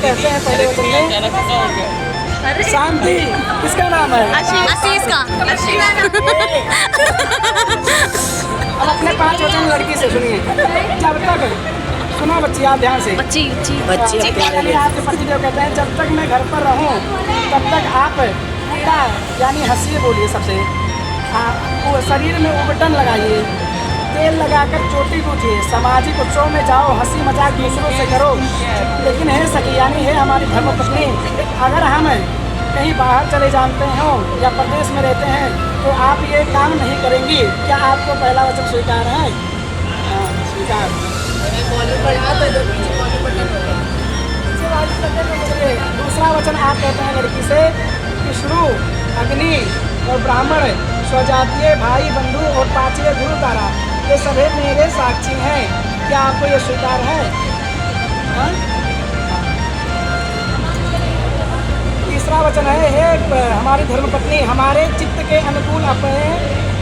कहते हैं पहले वचन में शांति। किसका नाम है? आशीष का। अब अपने 5 वचन लड़की से सुनिए। जब तक, सुनो बच्ची आप ध्यान से। बच्ची यानी आपके पतिदेव कहते हैं जब तक मैं घर पर रहूं तब तक आप पूरा यानी हंसिए बोलिए सबसे। वो शरीर में उबटन लगाइए, तेल लगाकर चोटी गूंथिए, सामाजिक उत्सव में जाओ, हंसी मजाक दूसरों से करो। लेकिन है सखी यानी है हमारी धर्मपत्नी, अगर हम कहीं बाहर चले जाते हो या प्रदेश में रहते हैं तो आप ये काम नहीं करेंगी। क्या आपको पहला वचन स्वीकार है? स्वीकार। दूसरा वचन आप कहते हैं लड़की से विष्णु, अग्नि और ब्राह्मण, स्वजातीय भाई बंधु और 5वें गुरु तारा ये सभी मेरे साक्षी हैं। क्या आपको ये स्वीकार है? तीसरा वचन है हे हमारी धर्मपत्नी हमारे चित्त के अनुकूल अपने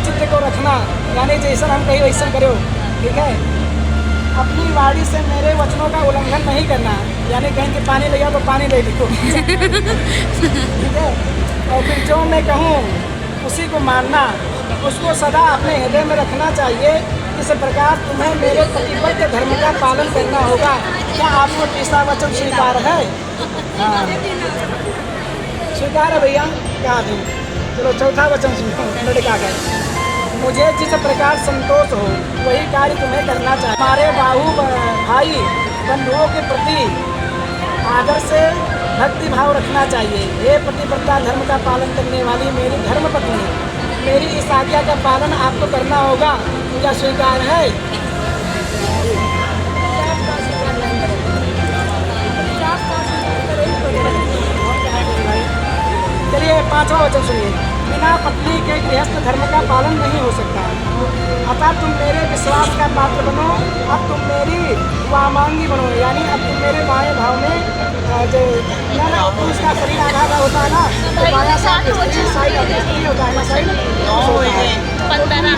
चित्त को रखना, यानी जैसा हम कहीं वैसा करो। ठीक है। अपनी वाणी से मेरे वचनों का उल्लंघन नहीं करना, यानी कहीं के पानी ले जाओ तो पानी ले लिखो। ठीक है। और फिर जो मैं कहूँ उसी को मानना, उसको सदा अपने हृदय में रखना चाहिए। इस प्रकार तुम्हें मेरे पतिव्रत धर्म का पालन करना होगा। क्या आपको तीसरा वचन स्वीकार है? हाँ स्वीकार है भैया। क्या है? चलो चौथा वचन सुनो लड़का का। मुझे जिस प्रकार संतोष हो वही कार्य तुम्हें करना चाहिए। हमारे भाई बंधुओं के प्रति आदर से भक्ति भाव रखना चाहिए। ये पतिव्रता धर्म का पालन करने वाली मेरी धर्मपत्नी, मेरी इस आज्ञा का पालन आपको करना होगा। क्या स्वीकार है? चलिए 5वां वचन सुनिए। बिना पत्नी के गृहस्थ धर्म का पालन नहीं हो सकता। अतः तुम मेरे विश्वास का पात्र बनो। अब तुम मेरी वामांगी बनो, यानी अब तुम मेरे बाएं भाव में जो उसका शरीर आधा होता है ना, तो बाया साइड होता है ना, साइड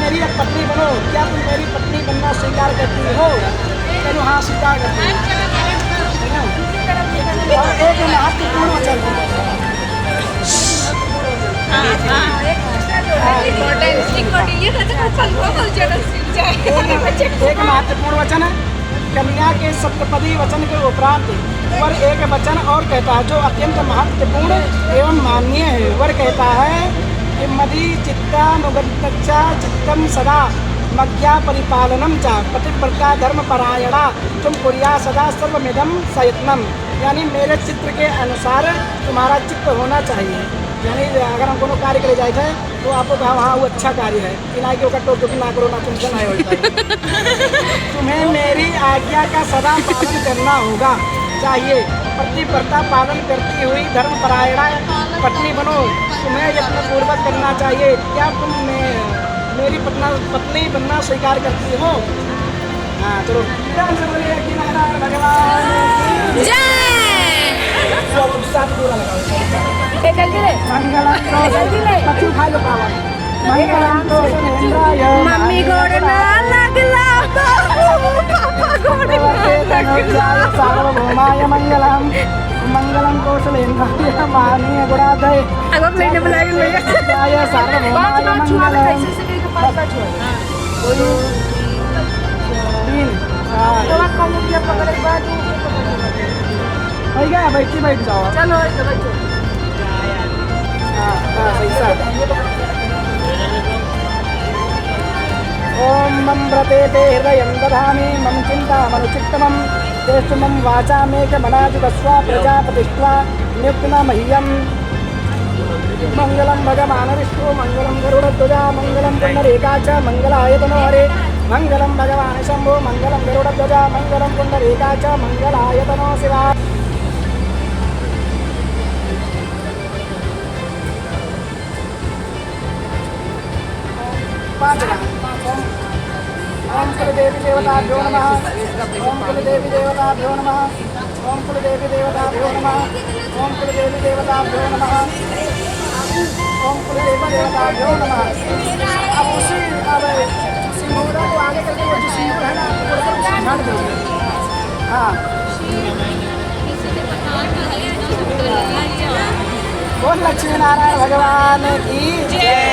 मेरी अब पत्नी बनो। क्या तुम मेरी पत्नी बनना स्वीकार करती हो? चलो हाँ स्वीकार करती हो। और एक महत्वपूर्ण वचन एक महत्वपूर्ण वचन है। कन्या के सप्तपदी वचन के उपरांत वर एक वचन और कहता है जो अत्यंत महत्वपूर्ण एवं माननीय है। वर कहता है कि मदि चित्तानुगत्या चित्तम सदा मज्ञा परिपालनम चा पतिव्रता धर्म परायणा तुम कुर्या सदा सर्वमिदम सयत्नम, यानी मेरे चित्र के अनुसार तुम्हारा चित्त होना चाहिए। यानी अगर हम कोनो कार्य करे जाए थे तो आपको कहा हाँ वो अच्छा कार्य है कि ना कि टोक टोकी ना करो ना तुमसे ना होता है। तुम्हें मेरी आज्ञा का सदा पालन करना होगा चाहिए। पतिव्रता पालन करती हुई धर्मपरायणा पत्नी बनो। तुम्हें यत्न पूर्वक करना चाहिए। क्या तुम मेरी पत्नी बनना स्वीकार करती हो? हाँ चलो भगवान साथ पूरा लगाओ। मम्मी गोड़ ना लगला पापा गोड़ ना लगला। सार्वभौमाय मंगलम मंगलम कौशलेन्द्राय माननीय गुणाधय। अगो प्लेट में बुलाएंगे भैया। सार्वभौमाय मंगलम। बैठ जाओ। चलो बैठो। ओम मम व्रते ते हृदयं दधामि मम चिन्तामनुचित्तमं तेषु मम वाचामेकमनाजुगस्वा प्रजापतिष्वा नियुक्तिना मह्यम्। मंगलम भगवान विष्णु मंगलम गरुड़ध्वजा मंगलम पुंडरीकाक्ष मंगलायतनो हरे मंगलम भगवान शंभो मंगलम गरुड़ध्वजा मंगलम पुंडरीकाक्ष मंगलायतनो शिवा। ओम कुलदेवी देवताभ्यो नमः। ओम कुलदेवी देवताभ्यो नमः। ओम कुलदेवी देवताभ्यो नमः। ओम कुलदेवी देवताभ्यो नमः। ओम कुलदेवी देवताभ्यो नमः। अब उसी सिंदूर को आगे करके वो जो सिंदूर है ना झाड़ दीजिए। हाँ बोल लक्ष्मी नारायण भगवान की जय।